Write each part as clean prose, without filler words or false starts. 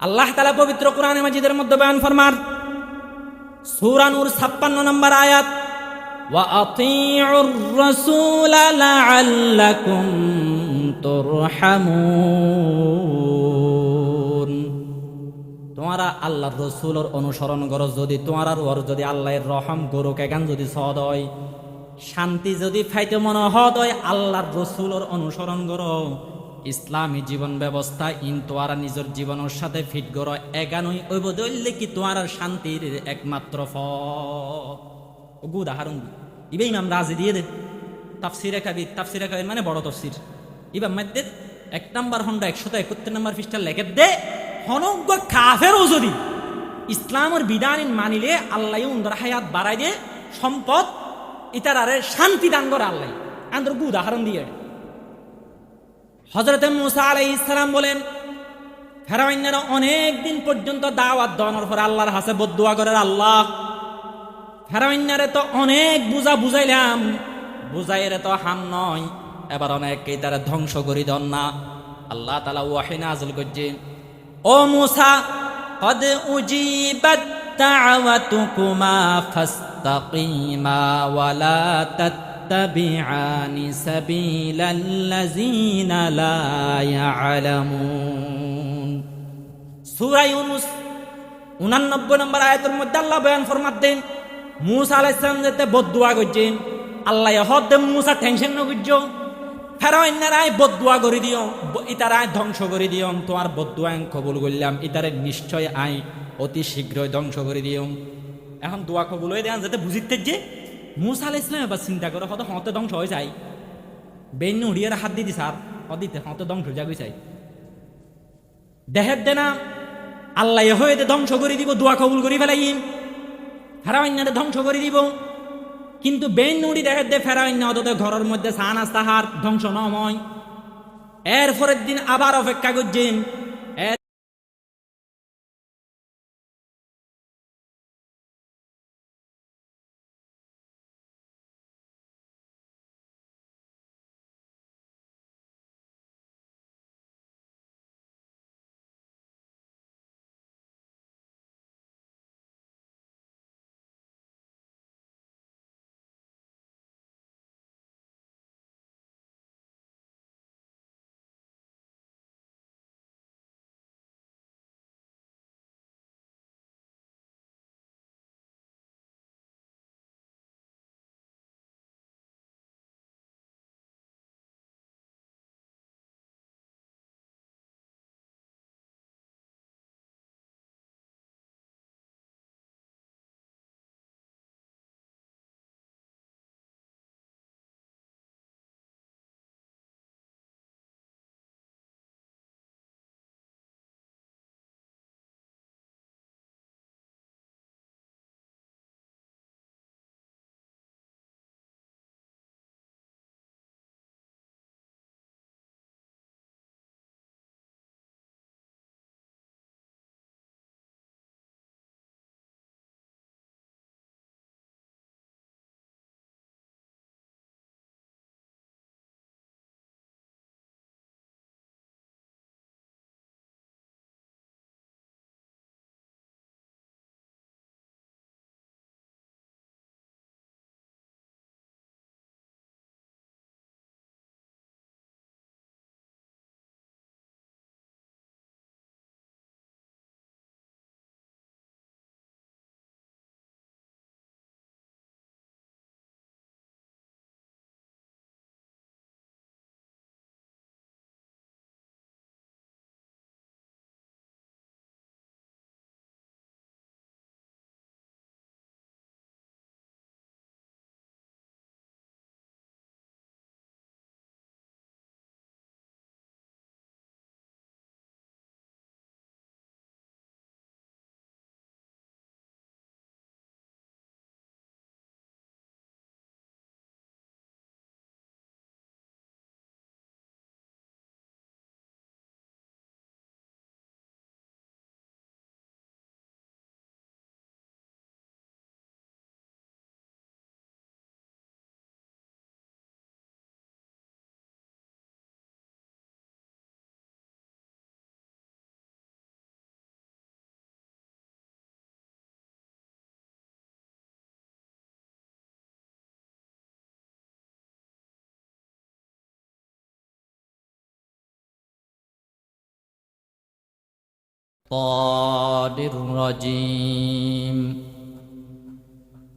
আল্লাহ তাআলা পবিত্র কোরআনে মাজিদের মধ্যে বয়ান ফরমান, সূরা নূর 56 নম্বর আয়াত, ওয়া আতিউর রাসূলা লাআল্লাকুম তুরহামুন। তোমরা আল্লাহর রসুলের অনুসরণ করো, যদি তোমরা ওর যদি আল্লাহর রহম করো কেগান যদি সদ হয়, শান্তি যদি ফাইতে মনে হয় আল্লাহর রসুলের অনুসরণ করো, ইসলামী জীবন ব্যবস্থা ইন তোয়ারা নিজের জীবনের সাথে ফিট করো, এগানোই ওই বদলে কি তোমার শান্তির একমাত্র উদাহরণ ইবে ইমাম রাজি দিয়ে দে তাফসিরে কাবির মানে বড় তফসির ইবাম মাদ্দে 1 নম্বর খণ্ড 171 নম্বর পৃষ্ঠা লেখে দে, হনজ্ঞ কাফেরও যদি ইসলামের বিধান মানিলে আল্লাহ উন্দর হায়াত বাড়াই দিয়ে সম্পদ ইতারারে শান্তি দান করে আল্লাহ। আন্দর উদাহরণ দিয়ে হযরত মূসা আলাইহিস সালাম বলেন, ফেরাউনেরা অনেক দিন পর্যন্ত দাওয়াত দেওয়ার পর আল্লাহর হাতে বদদুয়া করে, আল্লাহ ফেরাউনেরে তো অনেক বুঝাইলাম, বুঝাইরে তো হাম নয়, এবার অনেককেই তারা ধ্বংস করি দেন না। আল্লাহ তাআলা ওয়াহী নাযিল করছেন, ও মূসা কদ উজিবাত দাওয়াতুকুমা ফাস্তাকিমা ওয়ালা তাত্তাবিআনি সাবিলাল্লাযিনা লা ইয়ালামুন। সূরা ইউনূস 89 নম্বর আয়াতের মধ্যে আল্লাহ বয়ান ফরমাতেন, মূসা আলাইহিস সালাম যেতে বদদুয়া করছেন, আল্লাহ হদে মূসা টেনশন ন করছো, ফেরাউনেরাই বদদুয়া করে দিও, ইতারাই ধ্বংস করে দিও, তোমার বদদুয়া কবুল করলাম, ইতারে নিশ্চয় আই অতি শীঘ্রই ধ্বংস করে দিও। এখন দোয়া কবুল হয়ে দেন যাতে বুঝিতে যে মূসা আলাইহিস সালাম এবার চিন্তা করে হতে ধ্বংস হয়ে যায়, বেন উড়িয়ে হাত দিদি স্যার হদিতে হতে ধ্বংস যাবে চাই দেহের দেনা আল্লাহ হয়ে ধ্বংস করে দিব, দোয়া কবুল করি ফেলাইম, ফেরাউনেরে ধ্বংস করে দিব। কিন্তু বেন উড়ি দেহের দে ফেরাউন অত ঘরের মধ্যে সানাস তাহার ধ্বংস নয়। এর পরের দিন আবার অপেক্ষা করছেন, الرجيم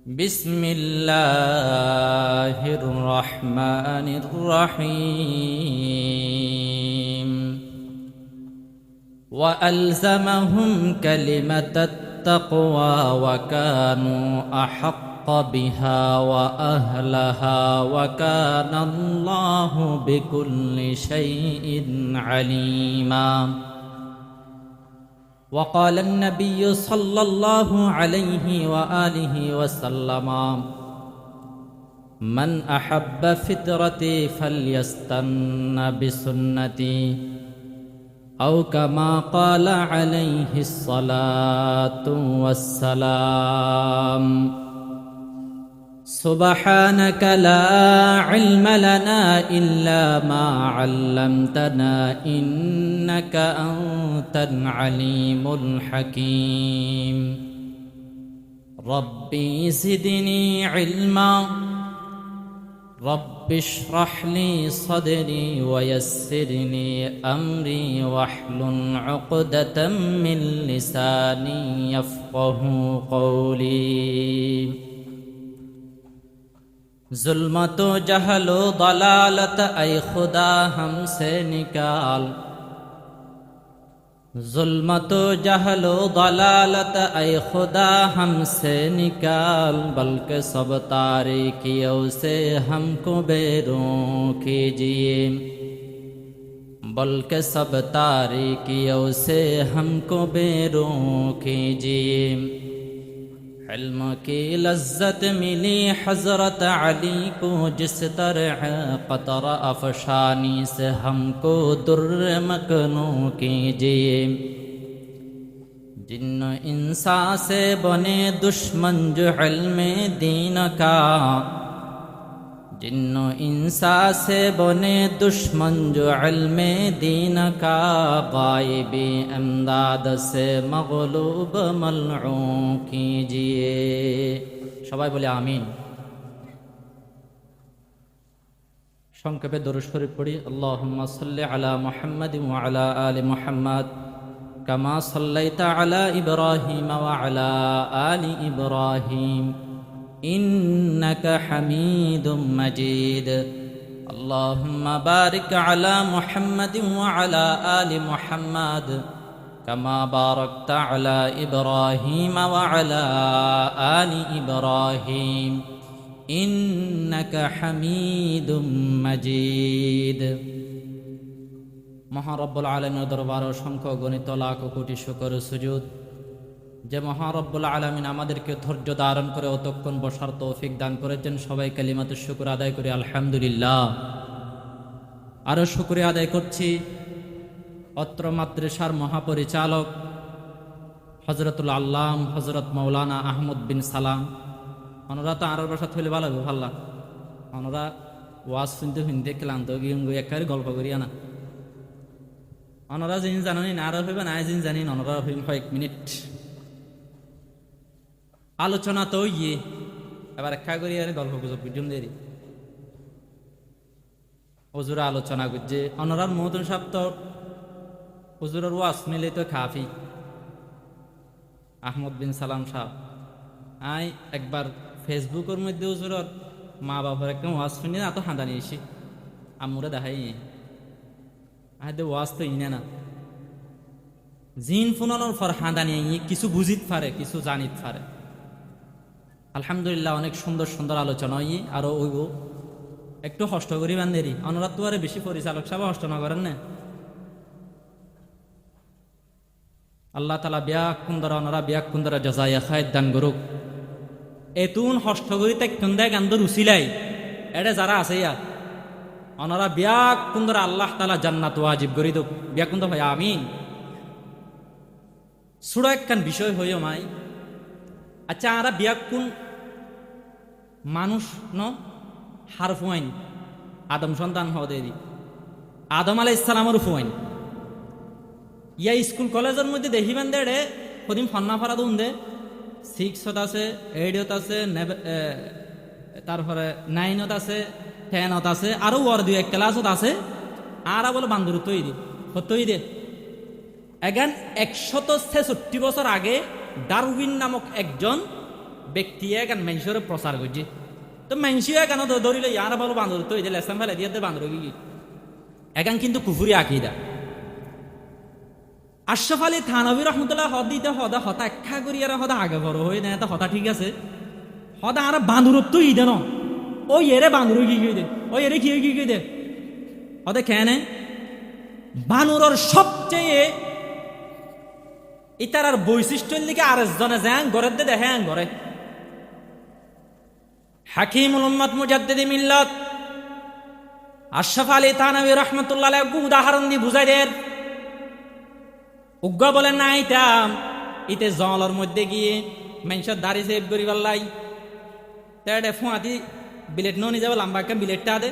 بسم الله الرحمن الرحيم وألزمهم كلمة التقوى وكانوا أحق بها وأهلها وكان الله بكل شيء عليما وقال النبي صلى الله عليه وآله وسلم من أحب فطرتي فليستن بسنتي أو كما قال عليه الصلاة والسلام سبحانك لا علم لنا إلا ما علمتنا إنك أنت العليم الحكيم ربي زدني علما رب اشرح لي صدري ويسر لي أمري واحلل عقدة من لساني يفقه قولي ظلمت و جہل و ضلالت اے خدا ہم سے نکال ظلمت و جہل و ضلالت اے خدا ہم سے نکال بلکہ سب تاریکیوں سے ہم کو بیرون کیجیے بلکہ سب تاریکیوں سے ہم کو بیرون کیجیے علم کی لذت ملی حضرت علی کو جس طرح قطر افشانی سے ہم کو در مکنوں کیجیے جن انسا سے بنے دشمن جو علم دین کا جن انسا سے بنے دشمن جو علم دین کا غائبی امداد سے مغلوب ملعون کیجئے সবাই বলে আমিন সংক্ষেপে দরুদ শরীফ পড়ি আল্লাহুম্মা সাল্লি আলা মুহাম্মাদিন ওয়া আলা আলি মুহাম্মাদ কামা সাল্লাইতা আলা ইব্রাহিম ওয়া আলা আলি ইব্রাহিম إنك حميد مجيد اللهم بارك على محمد وعلى آل محمد كما باركت على إبراهيم وعلى آل إبراهيم إنك حميد مجيد মহান রব্বুল আলামিনের দরবারে অসংখ্য গণিত লাখ কোটি শুকর ও সুজুদ যে মহারব্বুল আলামিন আমাদেরকে ধৈর্য ধারণ করে অতক্ষণ বসার তৌফিক দান করেছেন সবাই কালিমাতুশ শুকর আদায় করি আলহামদুলিল্লাহ আরো শুকরিয়া আদায় করছি অত্র মাদ্রাসার মহাপরিচালক হযরতুল আল্লাম হযরত মাওলানা আহমদ বিন সালাম ওনারা তো আরো বসা থইলে ভালো হবে ভাল্লা ওনারা ওয়াজ শুনতে শুনতে ক্লান্ত গিয়ে একারে গল্প করিয়া না ওনারা যিনি জানেন আর হইবে না যিনি জানেন ওনারা হইম কয়েক মিনিট আলোচনা তো ইয়ে এবার একা করি আর গল্প গুজব বুঝুম দেরি হুজুর আলোচনা করছে অনরার মহতন সাহেব তো হুজুরের ওয়াজ নিলে তো কাফি আহমদ বিন সালাম সাহেব আই একবার ফেসবুকের মধ্যে হুজুরের মা বাবার একটা ওয়াজ শুনি না তো হাঁদানি এসি আমুরে দেখাই আই দে ওয়াজ তো ইনে না জিন ফুনানোর পর হাঁদানি কিছু বুঝিত পারে কিছু জানিত পারে আলহামদুলিল্লাহ অনেক সুন্দর সুন্দর আলোচনা আরো ওইব একটু কষ্ট করি বান্ধেরি অনরাত তো আরে বেশি পরিচালক সাহেব কষ্ট না করেন না আল্লাহ তালা বিয়াক কুন্দরা অনরা বিয়াক কুন্দরা জাজায়া খায় দান করুক এতুন কষ্ট করি তাই কুন্দায় গান্ধর উচিলাই এটা যারা আছে ইয়া অনরা বিয়াক কুন্দরা আল্লাহ তালা জান্নাত ওয়াজিব করি দোক বিয়াক কুন্দ ভাই আমিন ছোট একখান বিষয় হইও মাই আচ্ছা আরা বিয়াক কোন মানুষ ন হারফুয়াইন আদম সন্তান হদেরি আদম আলাইহিস সালামের ফুয়াইন ইয়া স্কুল কলেজের মধ্যে দেখিবেন দেড়ে কদিন ফন্না ফারা দুন দে 6ত আছে 8ত আছে তারপরে 9ত আছে 10ত আছে আরো ওর দুই এক ক্লাসত আছে আর বলে বান্দর তৈরি দে এগান 166 বছর আগে ডারউইন নামক একজন ব্যক্তি এগান মানুষের প্রচার করছে। তো মানুষে কেন ধরিল ইয়ার বলো বান্দর তো এই যে লেসাম ফেলে দিয়ে বান্দর কি এগান কিন্তু কুফুরি আকিদা। আশরাফ আলী থানভী রহমতুল্লাহ হদিতে হদা হতা একা করি আর হদা আগে বড় হয়ে না হতা ঠিক আছে হদা আর বান্দুরত তো ই দেন ওই এরে বান্দুর কি দে ওই এরে কি দে হদে কেন বানুরর সবচেয়ে ইতার বৈশিষ্ট্যের লিখে আর জনে যান গড়ে দে দেখে গড়ে হাকিমুল উম্মত মুজাদ্দিদ মিল্লাত আশরাফ আলী থানভী রহমতুল্লাহ উদাহরণ দিয়ে বুঝাই দেন। উগ্র বলেন না ইতে জলের মধ্যে গিয়ে মানুষের দাড়ি সেভ করি পারলাই তেড়ে ফুঁয়াতি বিলেট নিয়ে যাবো লম্বা একটা বিলেটটা দে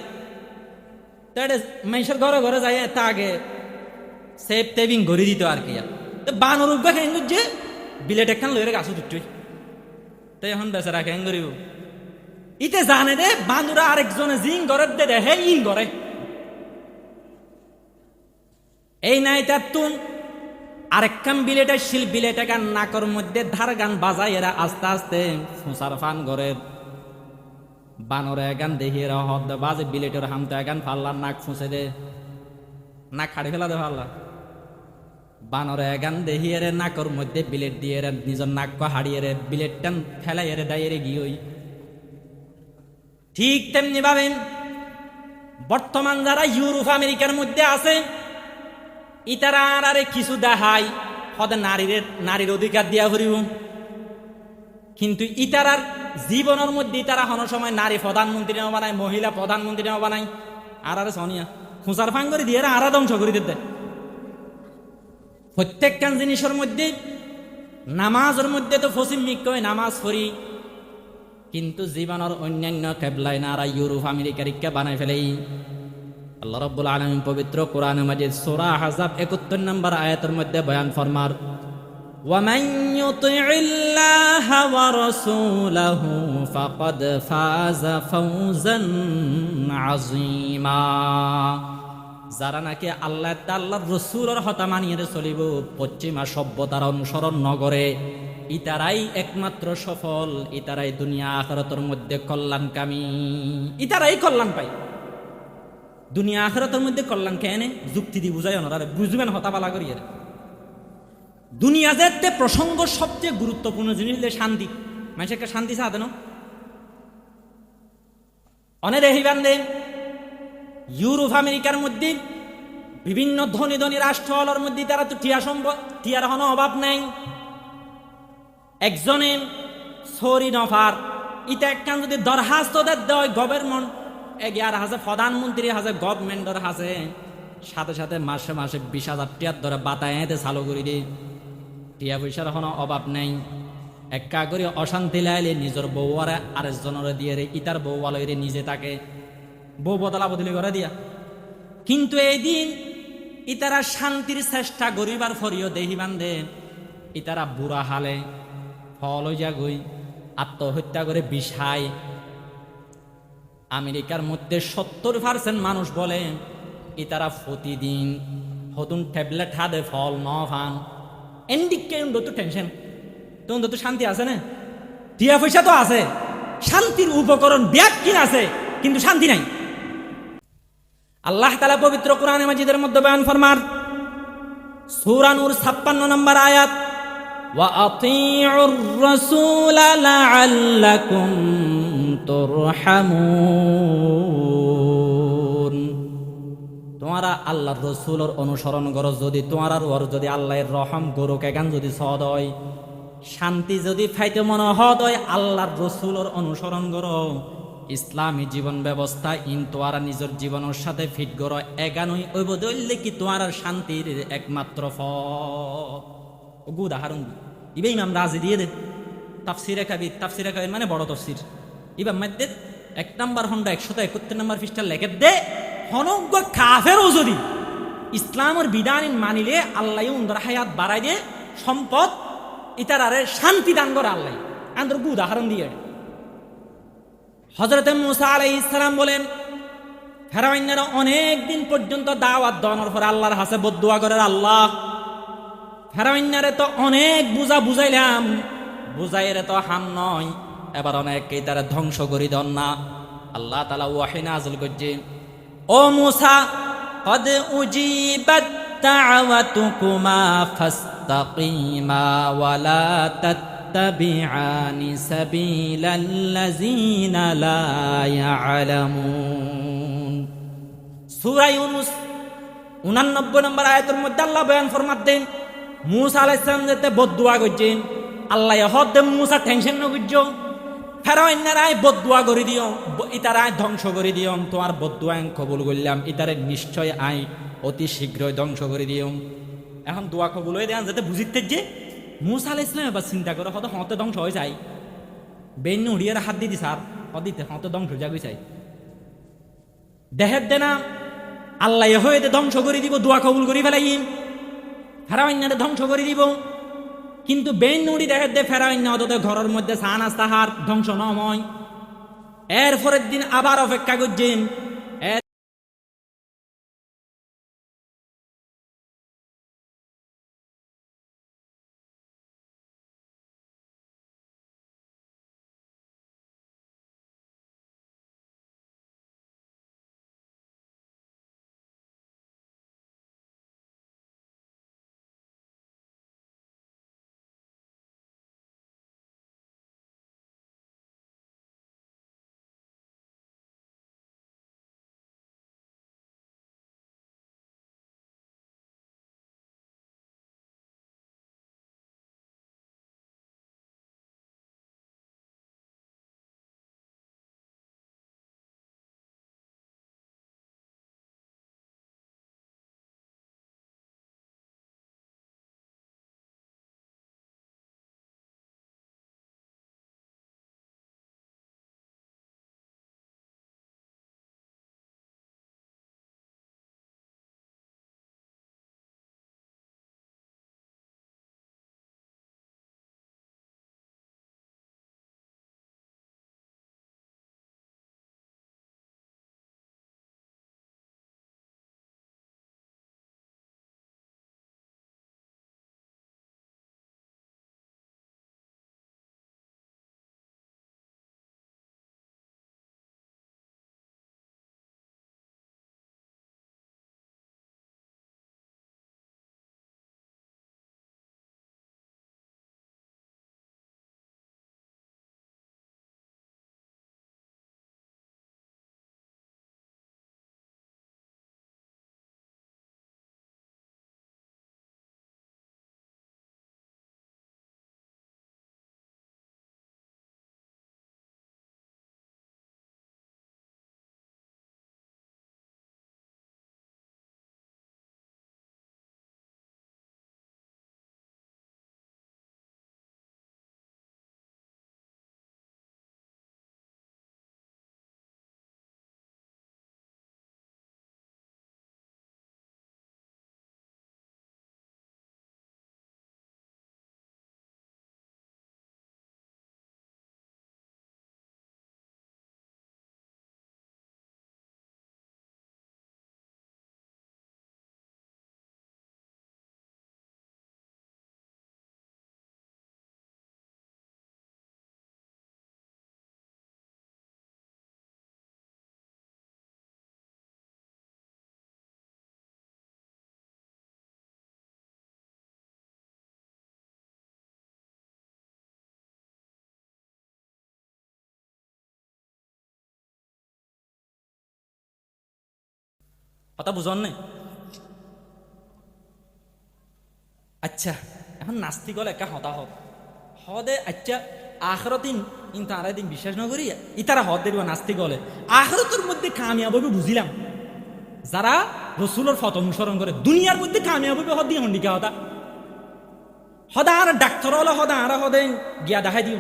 তেড়ে মানুষের ঘরে ঘরে যাই তা আগে সেভ টেভিং ঘুরি দিত আর কি বানর উগ্র খেয়ে যে বিলেট একখান লইরে গাছ দুটোই তো এখন বেচারা খেয়ে করিব ইতে জানে দে বান্দুরা আরেকজনে জিং ঘরে দে দেখে ইন ঘরে এই নাই তার তুন আরেকখান বিলেটের শিল বিলেট গান নাকর মধ্যে ধার গান বাজাই এরা আস্তে আস্তে ফুসার ফান ঘরের বানরে গান দেখি এরা হদ বাজে বিলেটের হামতে গান ফাল্লা নাক ফুঁসে দে নাক খাড়ি ফেলা দে ফাল্লা বানরে গান দেখি এরে নাকর মধ্যে বিলেট দিয়ে এরা নিজের নাক হাড়িয়ে রে বিলেট টান ফেলাই এরে দাইরে গিয়ে ঠিক তেমনি ভাবেন বর্তমান যারা ইউরোপ আমেরিকার মধ্যে আছে ইতারা আরে কিছু দেখাই হদে নারীর অধিকার দিয়া করিব কিন্তু ইতারার জীবনের মধ্যে তারা কোনো সময় নারী প্রধানমন্ত্রী নাও বানায় মহিলা প্রধানমন্ত্রী নাও বানায় আর সনিয়া খুঁচার ফাং করে দিয়ে আরা ধ্বংস করে দিতে প্রত্যেকখান জিনিসের মধ্যে নামাজের মধ্যে তো ফসিম মিক্কয় নামাজ পড়ি কিন্তু জীবনের অন্যান্য কেবলাই না ইউরোপ আমেরিকার ইক্কা বানায় ফেলেই। আল্লাহ রাব্বুল আলামিন পবিত্র কোরআন মাজিদ সূরা আহজাব 71 নম্বর আয়াতের মধ্যে বয়ান ফরমার ওয়ামান ইউতিইল্লাহ ওয়া রাসূলাহু ফাকাদ ফাযা ফাওজান আযীমা যারা নাকি আল্লাহ তাআলার রাসূলের কথা মানিয়ে চলিব পশ্চিমা সভ্যতার অনুসরণ নগরে ইতারাই একমাত্র সফল ইতারাই দুনিয়া আখিরাতের মধ্যে কল্যাণকামী ইতারাই কল্যাণ পায় দুনিয়া আখিরাতের মধ্যে কল্যাণ কেন যুক্তি দিয়ে বুঝাই ওনারা বুঝবেন হতা বালা করিয়ে দুনিয়া যেতে প্রসঙ্গ সবচেয়ে গুরুত্বপূর্ণ জিনিস হলে শান্তি মানুষের শান্তি সাধন অনেক রেহিবান দে ইউরোপ আমেরিকার মধ্যে বিভিন্ন ধনী ধনী রাষ্ট্রের মধ্যে তারা তো টিয়ার কোনো অভাব নাই একজনের সরি নফার ইটা একখান যদি দরখাস্ত দেয় গভর্নমেন্ট এগার হাজার প্রধানমন্ত্রী হাজার গভর্নমেন্টের হাজে সাথে সাথে মাসে মাসে 20,000 টিয়ার ধরে বাতায় চালু করে দিয়ে টিয়া পয়সার কোনো অভাব নেই একা করে অশান্তি লাইলে নিজের বউয়ারে আরেকজনের দিয়ে রে ইতার বউয়ালয় নিজে তাকে বউ বদলা বদলি করে দিয়া কিন্তু এই দিন ইতারা শান্তির চেষ্টা গরিবার ফরিও দেহি বান্ধে ইতারা বুড়া হালে ফল হইয়া গই আত্মহত্যা করে বিষায়। আমেরিকার মধ্যে 70% মানুষ বলে ইতারা প্রতিদিন হতুন ট্যাবলেট হাতে ফল ন ফান এন্ডিকে তো টেনশন তো শান্তি আছে না টিয়া পয়সা তো আছে শান্তির উপকরণ ব্যাগ কিন আছে কিন্তু শান্তি নাই। আল্লাহ তাআলা পবিত্র কোরআনে মাজিদের মধ্যে বয়ান ফরমার সূরা নূর 56 নম্বর আয়াত ওয়া আতিউর রাসূল লাআল্লাকুম তুরহামুন তোমরা আল্লাহর রাসূলের অনুসরণ করো যদি তোমার ওর যদি আল্লাহর রহম করো কেগান যদি সদ হয় শান্তি যদি ফাইতে মনে হয় আল্লাহর রাসূলের অনুসরণ করো ইসলামী জীবন ব্যবস্থা ইন তোয়ারা নিজের জীবনের সাথে ফিট করো এগানোই ওই বদলে কি তোমার শান্তির একমাত্র উদাহরণ ইবে ইমাম রাজি দিয়ে দে তাফসিরে কাবির মানে বড় তফসির ইমাম মধ্যে 1 নম্বর খন্ড 171 নম্বর পৃষ্ঠা লেখে দে হনজ্ঞ কাফেরও যদি ইসলামের বিধান মানিলে আল্লাহ উন্দর হায়াত বাড়াই দিয়ে সম্পদ ইতারারে শান্তি দান করে আল্লাহ আন্দর উদাহরণ দিয়ে হযরত মুসা আলাইহিস সালাম বলেন ফেরাউনেরা অনেক দিন পর্যন্ত দাওয়াত দেওয়ার পর আল্লাহর কাছে বদদুয়া করে আল্লাহ ফেরাউন্নারে তো অনেক বুঝাইলাম, বুঝাইরে তো হাম নয়, এবার অনেককেই তারা ধ্বংস করি দন না। আল্লাহ তাআলা ওয়াহী নাযিল করছে, ও মূসা কদ উজিবাত দা'ওয়াতুকুমা ফাস্তাকিমা ওয়ালা তাত্তাবিআনি সাবিলাল্লাযীনা লা ইয়ালামুন। সূরা ইউনূস 89 নম্বর আয়াতের মধ্যে আল্লাহ বয়ান ফরমাতেন মূসা আলাইহিস সালাম যেতে বদদুয়া করছেন, আল্লাহ হদ মূসা টেনশন ন করছো, ফেরাউন্নারাই বদদুয়া করে দিও, ইতারাই ধ্বংস করে দিও, তোমার বদদুয়া কবুল করলাম, ইতারে নিশ্চয় আই অতি শীঘ্রই ধ্বংস করে দিও। এখন দোয়া কবুল হয়ে দেন যাতে বুঝিতে যে মূসা আলাইহিস সালাম এবার চিন্তা করে হয়তো হতে ধ্বংস হয়ে যায়, বেন উড়িয়ার হাত দিদি স্যার হদিতে হতে ধ্বংস যাগুই চাই দেহের দেনা আল্লাহ হয়ে ধ্বংস করে দিব, দোয়া কবুল করি ফেলাই ফেরাউন্নারে ধ্বংস করে দিব। কিন্তু বেন নুড়ি দেখে দে ফেরাউন্না অত ঘরের মধ্যে সান আস্তাহার ধ্বংস নয়। এর পরের দিন আবার অপেক্ষা করছেন, কথা বুঝন নাই? আচ্ছা এখন নাস্তিক হলে একা হতাহত হদে আচ্ছা আখরতিন কিন্তু আর দিন বিশ্বাস না করি ইতারা হদ দেব নাস্তিক হলে আখরতের মধ্যে কামিয়াব হবে বুঝিলাম, যারা রসুলের ফত অনুসরণ করে দুনিয়ার মধ্যে কামিয়াব হবে হদ দিয়ে হন্ডিকা হতা হদা আর ডাক্তার হলে হদা আর হদে গিয়া দেখাই দিও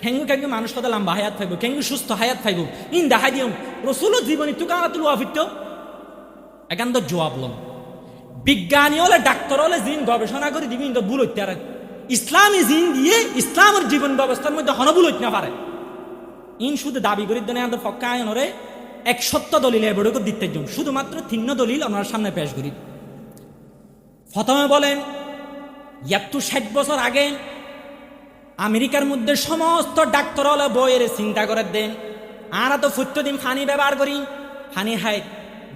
খেঙ্গু খেঙ্গু মানুষ হদা লম্বা হায়াত পাইব, খেঙ্গু সুস্থ হায়াত পাইব, ইন দেখাই দিও রসুলের জীবনী তো কারা তুলো আফিত একান্ত জবাব লম। বিজ্ঞানী হলে ডাক্তার হলে জিন গবেষণা করে দিবি কিন্তু ভুল হইতে আর ইসলামী জিন দিয়ে ইসলামের জীবন ব্যবস্থার মধ্যে হনভুল হইতে না পারে। ইন শুধু দাবি করি দেন আমাদের পক্ষে আয়নরে 170 দলিল এবারে দিতে যাম, শুধুমাত্র 3 দলিল আমার সামনে পেশ করি। প্রথমে বলেন একটু 60 বছর আগে আমেরিকার মধ্যে সমস্ত ডাক্তার হলে বইয়ের চিন্তা করে দেন, আরা তো প্রত্যেকদিন পানি ব্যবহার করি, পানি খাই,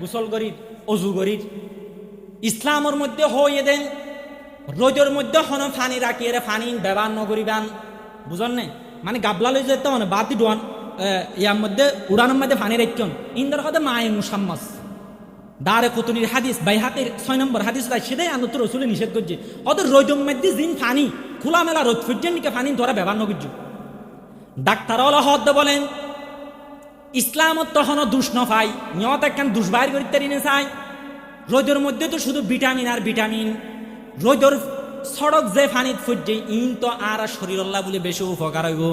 গোসল করি, অজু করি। ইসলামের মধ্যে হয়ে দেন রোজের মধ্যে হন পানি রাখি এর পানি ব্যবহার নকরিবান, বুঝন না? মানে গাবলা লই যেতে হন বাতি ডোয়ান ইয়ার মধ্যে উড়ানোর মধ্যে পানি রাখন ইন্দর হতে মায়ে মুসাম্মাস দারে কুতুনির হাদিস বাই হাতের 6 নম্বর হাদিস তাই সেটাই আনত রসুলে নিষেধ করছে। ওদের রোজের মধ্যে দিন পানি খোলামেলা রোদ ফুটজনকে পানি ধরা ব্যবহার নকর্য। ডাক্তার ওলা হদ বলেন ইসলামত তখন দুষ নফাই নিয়ত একখান দুষ বাইর করতে রিনে চাই। রোদের মধ্যে তো শুধু ভিটামিন আর ভিটামিন, রোদের সড়ক যে পানিত ফুটছে ইন তো আর শরীরল্লাহ বলে বেশি উপকার হইব।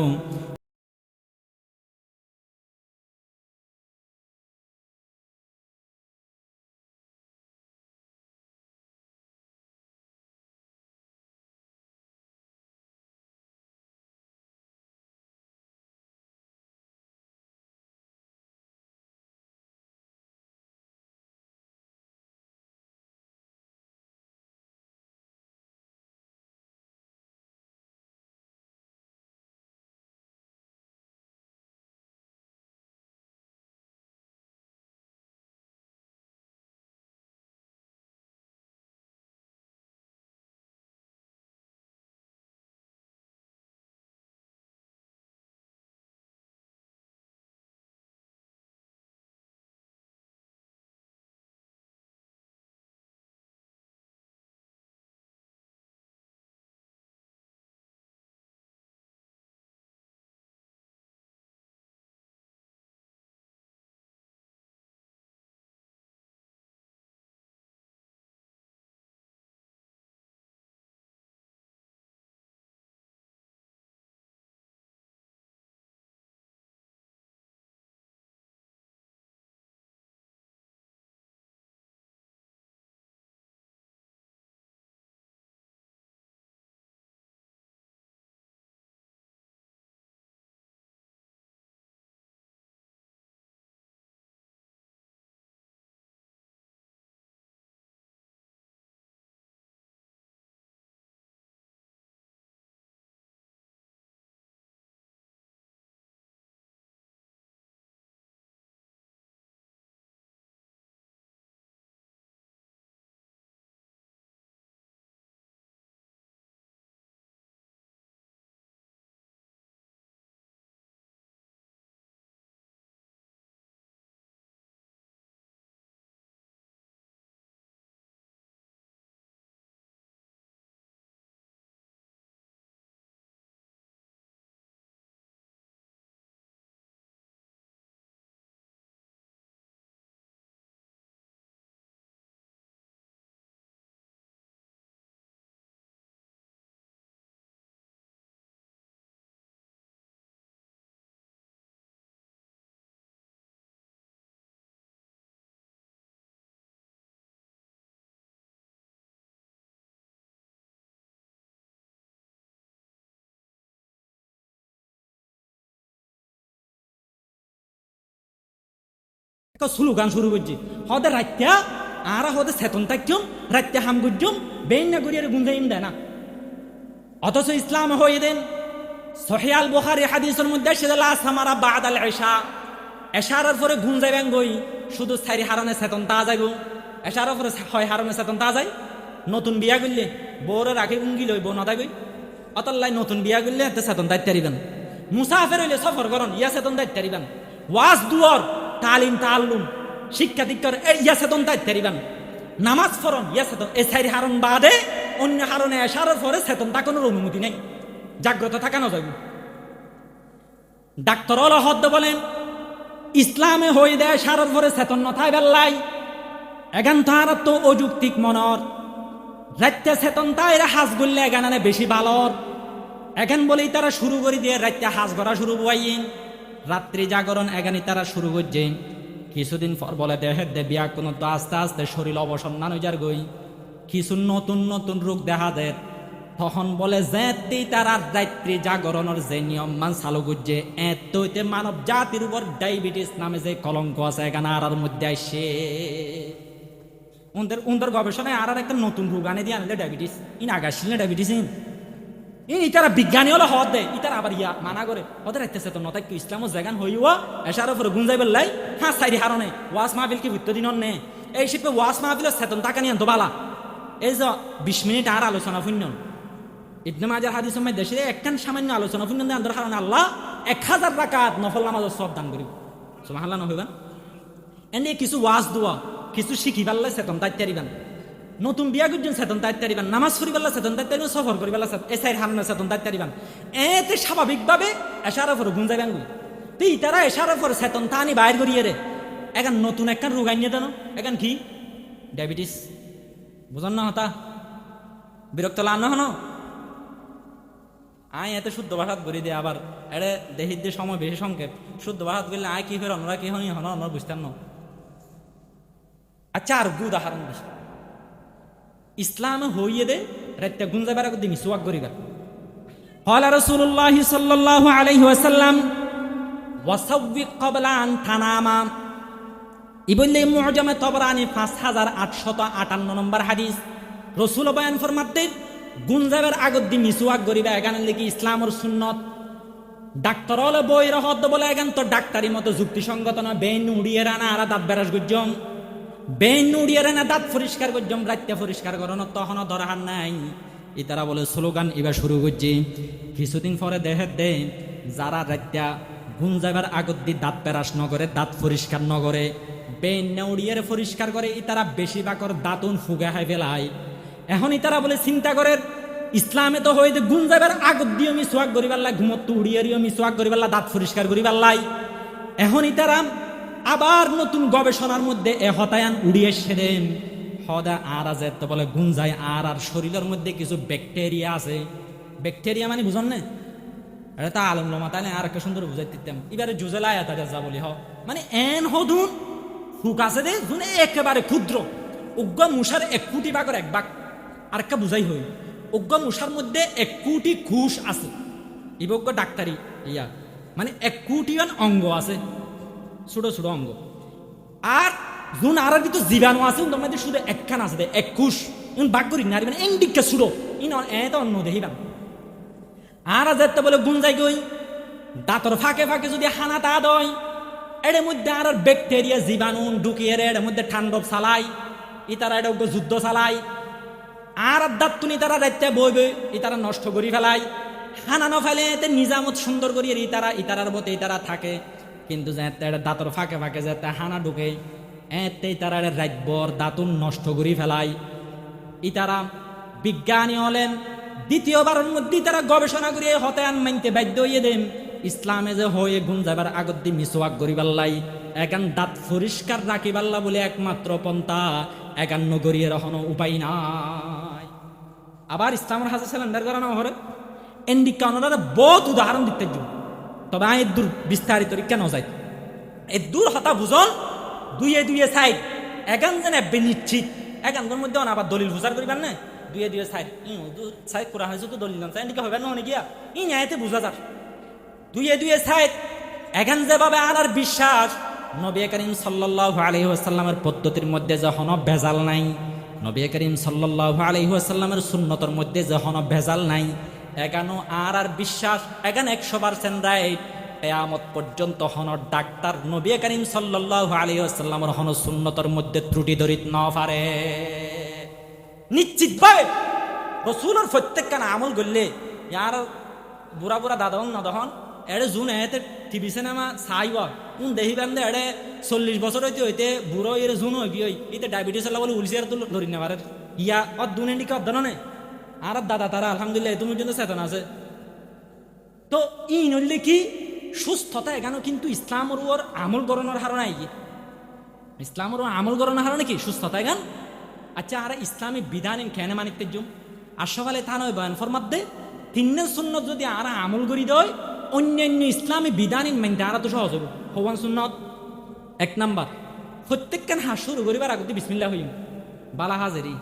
স্লোগান শুরু করছি হদে রাত্যা আর হদে চেতন থাকছুম রাত্যা হাম করছুম বেইন না করিয়ার গুঞ্জাইম দেয় না। অথচ ইসলাম হয়ে দেন সহিহ আল বুখারী হাদিসের মধ্যে সেদলা সামারা বাদাল ইশা, এশারার পরে ঘুম যাইবেন গই শুধু সারি হারনে চেতন তা যাইব। এশারার পরে হয় হারনে চেতন তা যায়। নতুন বিয়া করলে বউরে রাখি উঙ্গি লই বউ নদাই গই অতল্লাই নতুন বিয়া করলে এতে চেতন দায়িত্ব দিবেন। মুসাফের হইলে সফর করন ইয়া চেতন দায়িত্ব দিবেন। ওয়াজ দুয়ার তালিম তাল্লুম শিক্ষা দীক্ষার ইয়া চেতন দায়িত্ব দিবেন। নামাজ ফরন ইয়া চেতন এ সারি হারন বাদে অন্য হারনে এশারার পরে চেতন থাকানোর অনুমতি নেই, জাগ্রত থাকানো যাইব। ডাক্তার হদ বলেন ইসলামে হয়ে দেয় সারার পরে চেতন নথায় বেল্লাই এগান তাহার তো অযুক্তিক মনর রাত্যা চেতন তাইরা হাজ করলে এগানে বেশি ভালর এখান বলেই তারা শুরু করে দিয়ে রাত্যা হাজ করা শুরু হইন। রাত্রি জাগরণ এগানি তারা শুরু করছেন। কিছুদিন পর বলে দেহের দে বিয়া কোনো তো আস্তে আস্তে শরীর অবসন্নান হয়ে যার গই কিছু নতুন নতুন রোগ দেখা দেয়। তখন বলে যেতে তারা রাত্রি জাগরণের যে নিয়ম মান চালু করছে এতইতে মানব জাতির উপর ডায়াবেটিস নামে যে কলঙ্ক আছে এখানে আর মধ্যে আসে। ওদের গবেষণায় আর একটা নতুন রোগ আনে দিয়ে আনলে ডায়াবেটিস আগাছিল না ডায়াবেটিস ইতারা বিজ্ঞানী হলে হদ দেয় ইতারা আবার মানা করে ওদের একটা চেতন নতাই কি ইসলাম জাগান হইয়া এসার উপরে গুঞ্জাই বেললাই হ্যাঁ সাইরি হারনে ওয়াস মাহফিল কি ভিত্ত দিন নে এই শিল্পে ওয়াস মাহফিলের চেতন টাকা নিয়ে আনতো বালা এই যে 20 মিনিট আর আলোচনা শুনন ইবনে মাজার হাদিস সময় দেশে একখান সামান্য আলোচনা শুনন দেন আন্দর কারণে আল্লাহ 1000 রাকাত নফল নামাজ সব দান করিব সুবহানাল্লাহ নহইবান এনে কিছু ওয়াজ দোয়া কিছু শিখি পারলে চেতন তাইতে পারিবেন নতুন বিয়া করছেন চেতন তাইতে পারিবেন নামাজ পড়ি পারলে চেতন তাইতে পারিবেন সফর করি পারলে এসাইর হারনা চেতন তাইতে পারিবেন এতে স্বাভাবিকভাবে এশার উপর গুঞ্জাইবেন গুই তুই তারা এশার উপর চেতন তানি বাইর করিয়ে রে এখন নতুন একখান রোগ আনিয়ে দেন এখন কি ডায়াবেটিস বুঝন না হতা বিরক্ত লান হন আয় এতে শুদ্ধ ভাষাত করি দে আবার এড়ে দেহির দিয়ে সময় বেশি সংক্ষেপ শুদ্ধ ভাষাত করলে আয় কি ফের অন্যরা কি হন আমরা বুঝতাম না আচ্ছা আর উদাহরণ দিস ইসলাম হইয়ে দে রাত্রে গুঞ্জাবার আগে দিন সুয়াগ করিবার قال رسول الله صلى الله عليه وسلم وسوق قبل ان تنام ইবনে মুআজামে তাবরানী 5858 নম্বর হাদিস রাসূল বয়ান ফরমাতে গুঞ্জাবার আগে দিন সুয়াগ করিবা এখানে লিখি ইসলামের সুন্নত ডাক্তার হলে বই রহদ বলে এখন তো ডাক্তারি মতো যুক্তিসঙ্গত না বেন উড়িয়ে রানা আর দাঁত বেরাস গজ্জম বেন উড়িয়ে রানা দাঁত পরিষ্কার গজ্জম রাত্রে পরিষ্কার করানো তখন ধরাহার নাই ইতারা বলে স্লোগান এবার শুরু করছে কিছুদিন পরে দেখে দে যারা রাত্রা গুঞ্জাবার আগত দি দাঁত পেরাস নগরে দাঁত পরিষ্কার নগরে বেন উড়িয়ে পরিষ্কার করে ইতারা বেশিরভাগর দাঁতুন ফুগে হাই ফেলায় এখন ইতারা বলে চিন্তা করে ইসলামে তো হয়ে যে গুঞ্জাবার আগত দিয়ে আমি সোয়াগ করিবার লাই ঘুমত উড়িয়ে আমি সোয়াগ করিবার লাই দাঁত পরিষ্কার করিবার লাই এখন ইতারা আবার নতুন গবেষণার মধ্যে এ হতায়ান উড়িয়ে সেরেন হদা আর আছে তো বলে গুঞ্জায় আর শরীরের মধ্যে কিছু ব্যাকটেরিয়া আছে ব্যাকটেরিয়া মানে বুঝন না এটা তা আলম লমা তাই আর একটা সুন্দর বুঝাই দিতাম এবারে জুজেলা এটা যা বলি হ মানে এন হদুন হুক আছে দে জুনে একেবারে ক্ষুদ্র উগ্র মুসার 1 কোটি ভাগের 1 ভাগ আর একটা বুঝাই হই উগ্র মুসার মধ্যে 1 কোটি ঘুষ আছে ইবজ্ঞ ডাক্তারি ইয়া মানে 1 কোটি অঙ্গ আছে ছোট ছোট অঙ্গ আর জুন আর ভিতর জীবাণু আছে তোমার মধ্যে শুধু একখান আছে 21 ইন ভাগ করি না মানে ইন্ডিকা ছোট ইন এত অন্য দেখিবান আর যেতে বলে গুঞ্জাই গই দাঁতর ফাঁকে ফাঁকে যদি হানা তা দয় এর মধ্যে আর ব্যাকটেরিয়া জীবাণু ঢুকিয়ে এর মধ্যে ঠান্ডব চালাই ইতারা এটা যুদ্ধ চালাই আর দাঁত তুনি তারা রাইতে বই বই ইতারা নষ্ট করি ফেলাই হানা ন ফেলে এতে নিজামত সুন্দর করি ইতারার মতে ইতারা থাকে কিন্তু যাতে দাঁতর ফাঁকে ফাঁকে যাতে হানা ঢুকে এতে তারা রাতবর দাঁতুন নষ্ট করি ফেলাই ইতারা বিজ্ঞানী হলেন দ্বিতীয়বারের মধ্যে তারা গবেষণা করিয়ে হতায়ান মানতে বাধ্য হইয়ে দেন ইসলামে যে হয়ে গুণ যাবার আগত দিয়ে মিসওয়াক করিবাল্লাই একান দাঁত পরিষ্কার রাখিবাল্লা বলে একমাত্র পন্থা একান্ন গড়িয়ে রহনো উপায় নাই আবার ইসলামের হাতে সিলিন্ডার করানো হরে এন্ডি কানাডার বহুত উদাহরণ দিতে যাব তবে আয় দূর বিস্তারিত কেন যায় এই দূর হতা বুঝন দুয়ে সাইড একান যেন নিশ্চিত একান্তর মধ্যে আবার দলিল বুঝার করিবার না দুয়ে সাইড সাইড করা হয়েছে তো দলিল এন্ডিকা হবে না অনেক গিয়া ই ন্যায়তে বুঝা যার দুয়ে সাইড এখান যেভাবে আর বিশ্বাস নবী করিম সাল্লাল্লাহু আলাইহি ওয়াসাল্লামের পদ্ধতির মধ্যে যখন ভেজাল নাই নবী করিম সাল্লাল্লাহু আলাইহি ওয়াসাল্লামের সুন্নতের মধ্যে যখন ভেজাল নাই এখানো আর বিশ্বাস এখানে 100% রাইট কিয়ামত পর্যন্ত হন ডাক্তার নবী করিম সাল্লাল্লাহু আলাইহি ওয়াসাল্লামের হন সুন্নতের মধ্যে ত্রুটি ধরিত না পারে নিশ্চিত ভাবে রাসূলের প্রত্যেকখান আমল করলে ইয়ার বুড়া বুড়া দাদন না দহন এড়ে জুন এতে টিভি সিনেমা চাইবা দেহি বান্ধে এড়ে 40 বছর হইতে বুড়ো এর জুন হই গিয়ে এতে ডায়াবেটিস এলা বলে উলসি আর তো ধরি না পারে ইয়া অ দুনেন্ডি কে অধ্যয়ন নে আর দাদা তারা আলহামদুলিল্লাহ তুমি পর্যন্ত চেতনা আছে তো ই নইলে কি সুস্থতা এখানে কিন্তু ইসলামের উপর আমল গণনার হারণা কি ইসলামের উপর আমল গণনার হারণে কি সুস্থতা এখান আচ্ছা আর ইসলামী বিধান কেন মানিতে জুম আসলে তা নয় বয়ান ফরমাত দে তিনের সুন্নত যদি আর আমল করি দেয় অন্যান্য ইসলামী বিধান মানতে আর তো সহজ হব হওয়ান সুন্নত 1 নাম্বার প্রত্যেকখান হাজ শুরু করিবার আগতে বিসমিল্লাহ হইম বালাহাজেরই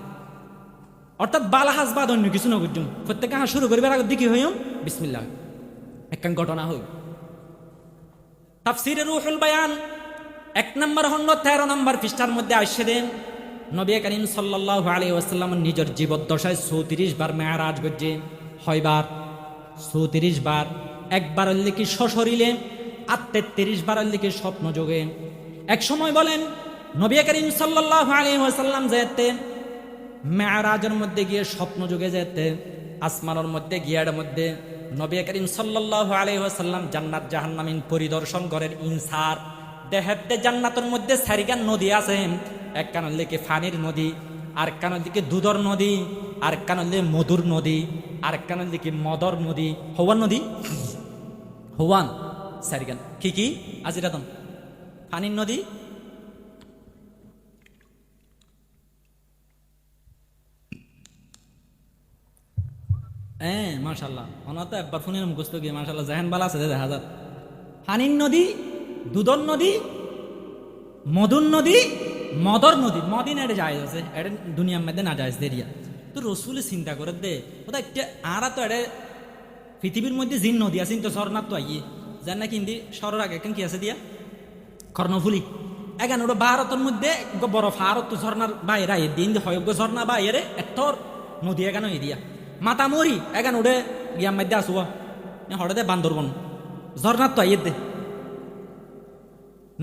অর্থাৎ বালাহাজ বাদ অন্য কিছু নগুম প্রত্যেকখান হাজ শুরু করিবার আগতে কি হইম বিসমিল্লাহ একখান ঘটনা হই তাফসীরে রুহুল বায়ান 1 নাম্বার 13 নম্বর পৃষ্ঠার মধ্যে আসছে দেন নবী করিম সাল্লাল্লাহু আলাইহি ওয়াসাল্লাম নিজের জীবদ্দশায় 34 বার মেরাজ করছে। হয়বার 34 বার, একবার হইলে কি সশরীরে, আর 33 বার হইলে কি স্বপ্ন যোগে। এক সময় বলেন নবী করিম সাল্লাল্লাহু আলাইহি ওয়াসাল্লাম যেতে মেরাজের মধ্যে গিয়ে স্বপ্ন যোগে যেতে আসমানের মধ্যে গিয়ার মধ্যে নবী করিম সাল্লাল্লাহু আলাইহি ওয়াসাল্লাম জান্নাত জাহান্নামিন পরিদর্শন করেন। ইনসার দেহেতে জান্নাতের মধ্যে সারিগান নদী আছে, এক কানের দিকে ফানির নদী, আর কানের দিকে দুধর নদী, আর কানের দিকে মধুর নদী, আর কানের দিকে মদর নদী, হওয়ান নদী, হওয়ান সারিগান কি কি আজিরাতন ফানির নদী, হ্যাঁ মাশাল্লাহ ওনা তো একবার ফোনের মুখস্থ গিয়ে মাশাল্লাহ জাহান বালা আছে দেখা যাক। ফানির নদী, দুধর নদী, মধুর নদী, মদর নদী, মদিনা এটা যায় আছে, এটা দুনিয়ার মধ্যে না যায় দেরিয়া। তো রসুলে চিন্তা করে দে ওটা একটা আর তো এটা পৃথিবীর মধ্যে জিন নদী আছে তো ঝর্ণার তো আইয়ে যার না কিন্তু সরার আগে কি আছে দিয়া কর্ণফুলি এখানে ওটা ভারতের মধ্যে বড় ভারত তো ঝর্ণার বাইরে আইয়ে দিন হয় ঝর্ণা বাইরে এতর নদী এখানে দিয়া মাতামরি এখানে ওটা গিয়ার মধ্যে আসুয়া হঠাৎ বান্দরবন ঝর্ণার তো আইয়ে দে।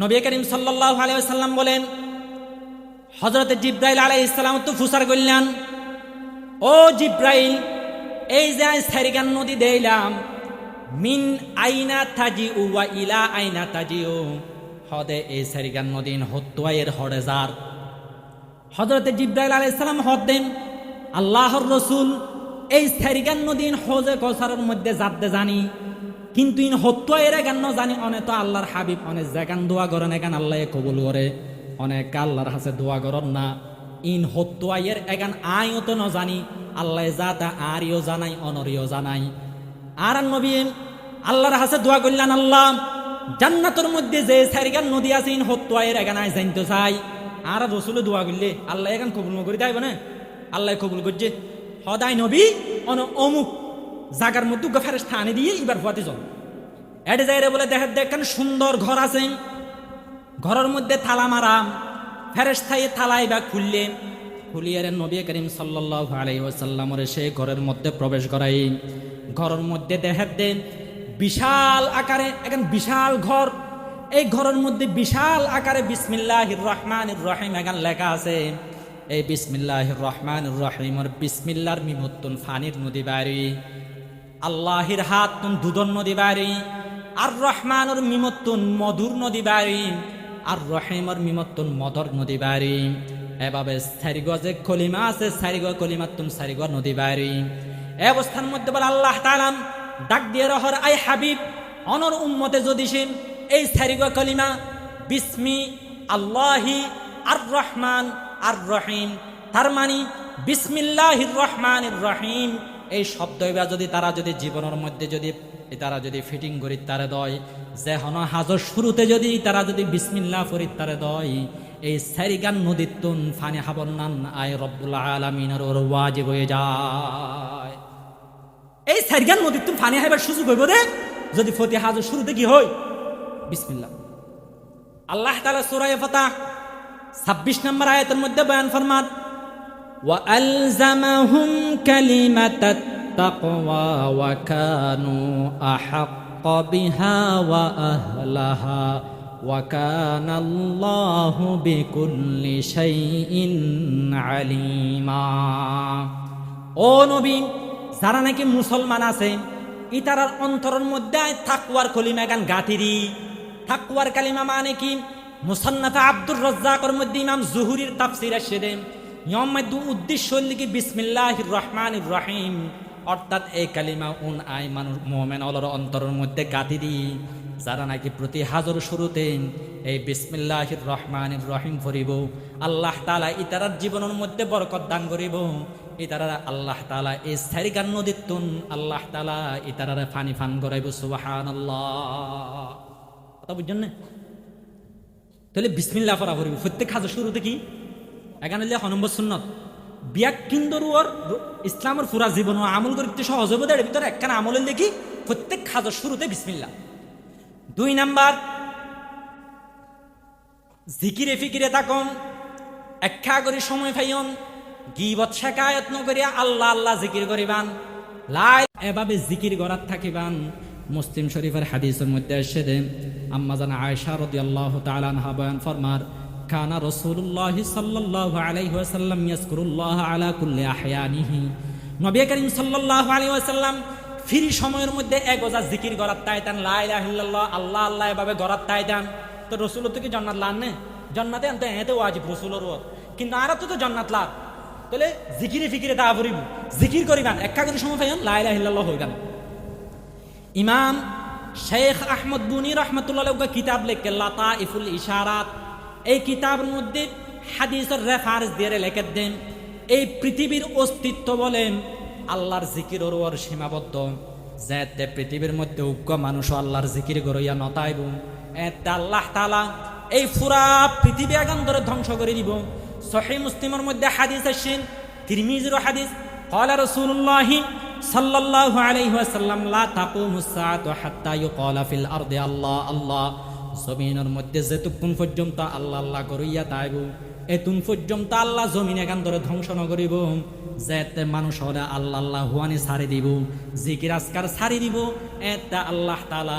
নবী করিম সাল্লাল্লাহু আলাইহি ওয়াসাল্লাম বলেন হযরত জিবরাইল আলাইহিস সালাম তো ফুসার কইলেন, ও জিবরাইল এই যে সারিগান নদী দেইলাম মিন আইনা তাজিউ ওয়া ইলা আইনা তাজিউ, হদে এই সারিগান নদীন হত্ওয়ায়ের হড়ে যার। হযরত জিবরাইল আলাইহিস সালাম হদ দেন আল্লাহর রাসূল এই সারিগান নদীন হজে কসারের মধ্যে যাতে জানি, কিন্তু ইন হত্যায়ের গান জানি অনেক তো আল্লাহর হাবিব অনেক জাগান দোয়া করেন এগান আল্লাহ কবুল করে, অনেক আল্লাহর হাতে দোয়া করেন না। ইন হত্যায়ের এগান আইও তো ন জানি আল্লাহ যাতা আরিও জানাই অনরিও জানাই। আর নবী আল্লাহর হাতে দোয়া করলেন আল্লাহ জান্নাতের মধ্যে যে সারিগান নদী আছে ইন হত্যায়ের এগান আই জানতে চাই। আর রসুলে দোয়া করলে আল্লাহ এগান কবুল করে দেয় না, আল্লাহ কবুল করছে। হদাই নবী অমুক জাগার মধ্যে ফেরেশতা আনি দিয়ে এবার ফুয়াতে চল এডে যাইরে বলে দেখেন সুন্দর ঘর আছে, ঘরের মধ্যে তালা মারা, ফেরেশতাই তালাই বা খুলিয়ে নবী করিম সাল্লাল্লাহু আলাইহি ওয়াসাল্লামের সেই ঘরের মধ্যে প্রবেশ করাই। ঘরের মধ্যে দেন বিশাল আকারে এখন বিশাল ঘর, এই ঘরের মধ্যে বিশাল আকারে বিসমিল্লাহির রহমানির রহিম এখন লেখা আছে। এই বিসমিল্লাহির রহমানির রহিমের বিসমিল্লাহর মিমুত্তুন ফানির নদী বাড়ি, আল্লাহির হাত তুন দুধর নদী বাড়ি, আর রহমানুর মিমত্তুন মধুর নদী বাড়ি, আর রহিমর মিমত্তুন মদর নদী বাড়ি। এভাবে সারিগ যে কলিমা আছে সারিগ কলিমাত্তুন সারিগ নদী বাড়ি। এই অবস্থার মধ্যে বলে আল্লাহ তাআলা ডাক দিয়ে রহর আই হাবিব অনর উম্মতে যদি সেন এই সারিগ কলিমা বিসমি আল্লাহি আর রহমান আর রহিম, তার মানে বিসমিল্লাহির রহমানির রহিম এই শব্দ যদি তারা যদি জীবনের মধ্যে যদি তারা যদি ফিটিং করি তারে দয় যে হন হাজর শুরুতে যদি তারা যদি বিসমিল্লাহ ফরিদ তারে দয় এই সারিগান নদীর তুন ফানি হাবর নান আয় রব্বুল আলামিনের ওর ওয়াজিব হয়ে যায়। এই সারিগান নদীর তুন ফানি হাইবার সুযোগ হইব রে যদি ফতি হাজর শুরুতে কি হয় বিসমিল্লাহ। আল্লাহ তাআলা সূরা ফাতাহ 26 নম্বর আয়াতের মধ্যে বয়ান ফরমান وَأَلْزَمَهُمْ كَلِمَةَ التَّقْوَى وَكَانُوا أَحَقَّ بِهَا وَأَهْلَهَا وَكَانَ اللَّهُ بِكُلِّ شَيْءٍ عَلِيمًا। ও নবী যারা নাকি মুসলমান আছে ইতারার অন্তরের মধ্যে তাকওয়ার কলিমা গান গাতিরি। তাকওয়ার কালিমা মানে কি? মুসান্নাফে আব্দুর রাজ্জাকের মধ্যে ইমাম জুহুরির তাফসীর এসেছে উদ্দেশ্য লিখি বিসমিল্লাহির রহমানির রহিম, অর্থাৎ এই কালিমা আই মানুষ মুমিন অলর অন্তরের মধ্যে গাতি দি যারা নাকি প্রতি হাজর শুরুতে এই বিসমিল্লাহির রহমানির রহিম পড়িব আল্লাহ তাআলা ইতারার জীবনের মধ্যে বরকত দান করিব। ইতারা আল্লাহ তাআলা এই সারিগান নদীর তুন আল্লাহ তাআলা ইতারারে পানি পান করাইব। সুবহানাল্লাহ, কথা বুঝছেন না? তাহলে বিসমিল্লাহ পড়া পড়িব প্রত্যেক হাজর শুরুতে কি এখানে নম্বর সুন্নত বিয়াক কিন্দর ইসলামের পুরা জীবন আমল করতে সহজ হইব। এর ভিতরে একখানা আমলের দেখি প্রত্যেক খাজর শুরুতে বিসমিল্লাহ। 2 নাম্বার জিকিরে ফিকিরে থাকুন একা করে সময় পাইন গীবত শেখায়ত নকরিয়া আল্লাহ আল্লাহ জিকির করিবান, লাই এভাবে জিকির করার থাকিবান। মুসলিম শরীফের হাদিসের মধ্যে এসে দেন আম্মা জান আয়েশা রাদিয়াল্লাহু তাআলা আনহা বয়ান ফরমার, কানা রাসূলুল্লাহ সাল্লাল্লাহু আলাইহি ওয়াসাল্লাম ইয়াজকুরুল্লাহ আলা কুল্লি আহয়ানিহি। নবী করিম সাল্লাল্লাহু আলাইহি ওয়াসাল্লাম ফ্রি সময়ের মধ্যে এক ওজা জিকির করার তাইতান, লা ইলাহা ইল্লাল্লাহ আল্লাহ আল্লাহ এভাবে করার তাইতান। তো রাসূল তো কি জান্নাত লান না? জান্নাতে আনতে এতে ওয়াজিব রাসূলের ওয়াজ, কিন্তু আর তো জান্নাত লাভ। তাহলে জিকিরে ফিকিরে তা করিব, জিকির করিবান একা করে সময় পাইন লা ইলাহা ইল্লাল্লাহ হইবান। ইমাম শেখ আহমদ বুনি রহমতুল্লাহ কিতাব লেখে লাতাইফুল ইশারাত, এই কিতাবের মধ্যে হাদিসের রেফারেন্স দিয়ে লেখে দেন এই পৃথিবীর অস্তিত্ব বলেন আল্লাহর জিকিরের ওর সীমাবদ্ধ। যেতে পৃথিবীর মধ্যে উগ্র মানুষ আল্লাহর জিকির করিয়া নতাইব, এতে আল্লাহ তাআলা এই পুরা পৃথিবী আগান ধরে ধ্বংস করে দিব। সহিহ মুসলিমের মধ্যে হাদিস আসেন, তিরমিজির হাদিস, ক্বালা রাসূলুল্লাহ সাল্লাল্লাহু আলাইহি ওয়াসাল্লাম লা তাকুমুস সাআতু হাত্তা ইউকালা ফিল আরদি আল্লাহ আল্লাহ। জমিনের মধ্যে যেতক্ষণ পর্যন্ত আল্লাহ আল্লাহ করিয়া তাইব, এতুন পর্যন্ত আল্লাহ জমিন এখান ধরে ধ্বংস ন করিব। যেতে মানুষ হলে আল্লাহ আল্লাহ হুয়ানি ছাড়ি দিব, জিকির আজকার ছাড়ি দিব, এতে আল্লাহ তাআলা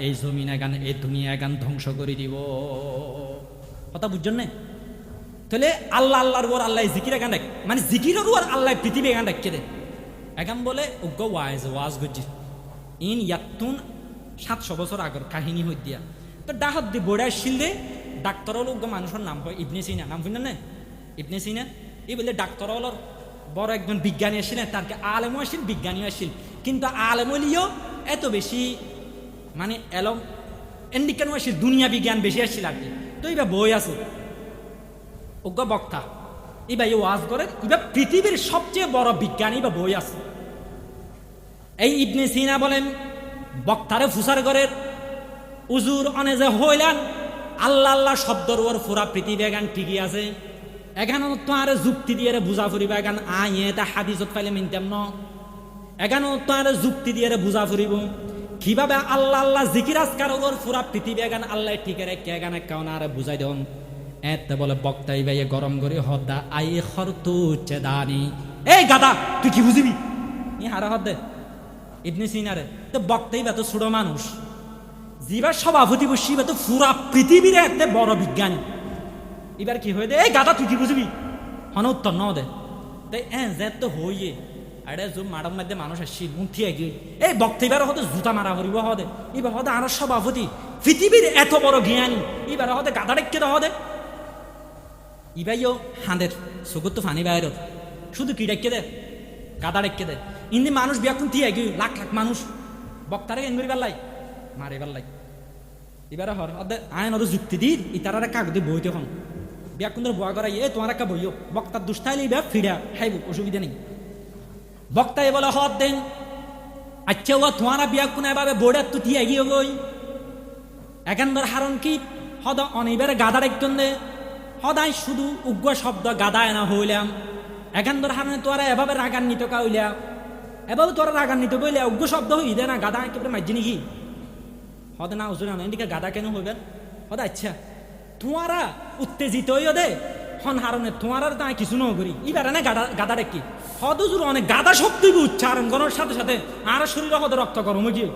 এই জমিন এখান এই দুনিয়া এখান ধ্বংস করে দিব। কথা বুঝছেন না? তাহলে আল্লাহ আল্লাহর ওর আল্লাহ জিকির এখান দেখ, মানে জিকিরের ওর আল্লাহ পৃথিবী এখান দেখছে দে এখন বলে উগ্র ওয়াজ গজি ইন ইয়াতুন 700 বছর আগর কাহিনী হই দিয়া। তো ডাহত দি বড়া শিলদে ডাক্তার হল উগ্র মানুষের নাম হয় ইবনে সিনা, নাম শুনেন না? ইবনে সিনা এই বলে ডাক্তার হল বড় একজন বিজ্ঞানী আসছিলেন, তারকে আলেমও আসছিল বিজ্ঞানীও আসছিল, কিন্তু আলেম হলিও এত বেশি মানে এলম এন্ডিকানও আসছিল, দুনিয়া বিজ্ঞান বেশি আসছিল আর কি। তো এবার বই আছে উগ্র বক্তা, এবার ওয়াজ করে, এবার পৃথিবীর সবচেয়ে বড় বিজ্ঞানী বা বই আছে। এই ইবনে সিনা বলেন বক্তারে ফুসার করে উজুর অনে যে হইলেন আল্লাহ আল্লাহ শব্দর ওর পুরা পৃথিবী এখান ঠিকই আছে, এখানে তো আর যুক্তি দিয়ে বুঝা ফুরিব, এখান আইয়ে তা হাদিসত পাইলে মিনতাম ন, এখানেও তো আর যুক্তি দিয়ে বুঝা ফুরিব কিভাবে আল্লাহ আল্লাহ জিকির আজকার ওর পুরা পৃথিবী এখান আল্লাহ ঠিক রেখে এখানে কেমন আর বুঝাই দেন। এতে বলে বক্তাই ভাইয়ে গরম করে হদ্দা আই খরতু চেদানি, এই গাদা তুই কি বুঝিবি ই হারা হদ্দে ইবনে সিনারে। তো বক্তাই বা তো ছোট মানুষ, জিবার সভাপতি বসি বা তো পুরা পৃথিবীর এতে বড় বিজ্ঞানী, এবার কি হয়ে দে এই গাদা তুই কি বুঝবি হন উত্তর ন দে। তাই যে তো হইয়ে আরে মাডার মধ্যে মানুষ আসছি মুঠিয়ে গিয়ে এই বক্তব্যের হতে জুতা মারা করিব হদে, এবার হতে আর সভাপতি পৃথিবীর এত বড় জ্ঞানী, এবার হতে গাদা ডেকে দেওয়া হদে। ইবাইও হাঁদের চকুর তো ফানি বাইর শুধু কি ডেকে দে গাদা ডেকে দে। ইন্দি মানুষ বিয়াকুন থিয়ে গিয়ে লাখ লাখ মানুষ বক্তারে কেন করি পারলাই মারি পারলাই। এবার হর আইন ওর যুক্তি দিন ইতারা কাগজে বই তখন বিয়াকুন বয়া করাই এ তোমার একটা বইও বক্তার দুষ্টাইলে এবার ফিরা খাইব অসুবিধা নেই। বক্তায় বলে হদ দেন আচ্ছা ও তোমারা বিয়াকুন এভাবে বোর্ডের তো থিয়ে গিয়ে বই এখান ধর হারণ কি হদ অনিবারে গাদা ডেকন দে সদায় শুধু উগ্র শব্দ গাদায় না হইলাম, এখান ধর হারণে তোরা এভাবে রাগান্বিত কাউলিয়া, এভাবে তোরা রাগান্বিত বইলে উগ্র শব্দ হই দে না গাদা একেবারে মাঝি নাকি হদে না ওজন এদিকে গাদা কেন হইবেন হদা আচ্ছা তোমারা উত্তেজিত হইও দে হন হারণে তোমার তা কিছু ন করি এবার না গাদা গাদা ডেকি হদ জুর অনেক গাদা শব্দ উচ্চারণ করার সাথে সাথে আর শরীরে হদ রক্ত গরম গিয়ে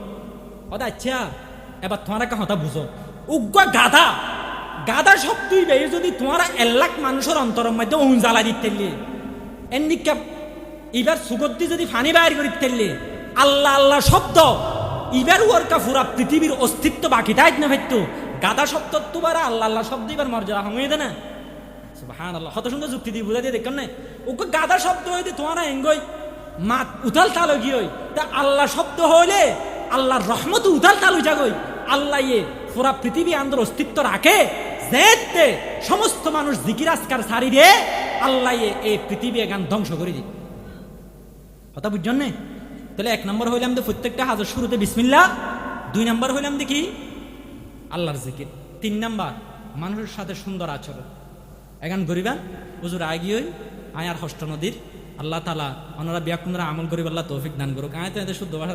হদা আচ্ছা এবার তোমার একটা হতা বুঝো উগ্র গাদা গাদা শব্দই বেয়ে যদি তোমার 1 লাখ মানুষের অন্তরের মধ্যে জ্বালা দিতে এদিকে এবার সুগদ্ধি যদি ফানি বাইর করি তেললে আল্লাহ আল্লাহ শব্দ এবার ওর কাফুরা পৃথিবীর অস্তিত্ব বাকি তাই না ভাইতো গাদা শব্দ তোমার আল্লাহ আল্লাহ শব্দ এবার মর্যাদা হয়ে দে না সুবহানাল্লাহ। কত সুন্দর যুক্তি দিয়ে বুঝা দিয়ে দেখেন না ওকে গাদা শব্দ হইতে তোমার এঙ্গই মা উথাল তাল গিয়ে তা আল্লাহ শব্দ হইলে আল্লাহর রহমত উথাল তাল যাগই আল্লাহ ইয়ে পুরা পৃথিবী আন্দোর অস্তিত্ব রাখে যেতে সমস্ত মানুষ জিকির আজকার সারি রে আল্লাহ এই পৃথিবী এখান ধ্বংস করে দি। কথা বুঝছেন না? তাহলে 1 নম্বর হইলাম যে প্রত্যেকটা হাজার শুরুতে বিসমিল্লাহ, 2 নম্বর হইলাম দেখি আল্লাহর জিকির, 3 নম্বর মানুষের সাথে সুন্দর আচরণ। এখান গরিবান হুজুর আগিয়ে আয়ার হষ্ট নদীর আল্লাহ তাআলা ওনারা ব্যাকুনরা আমল করিব আল্লাহ তৌফিক দান করুক। আয়াতে শুদ্ধ ভাষা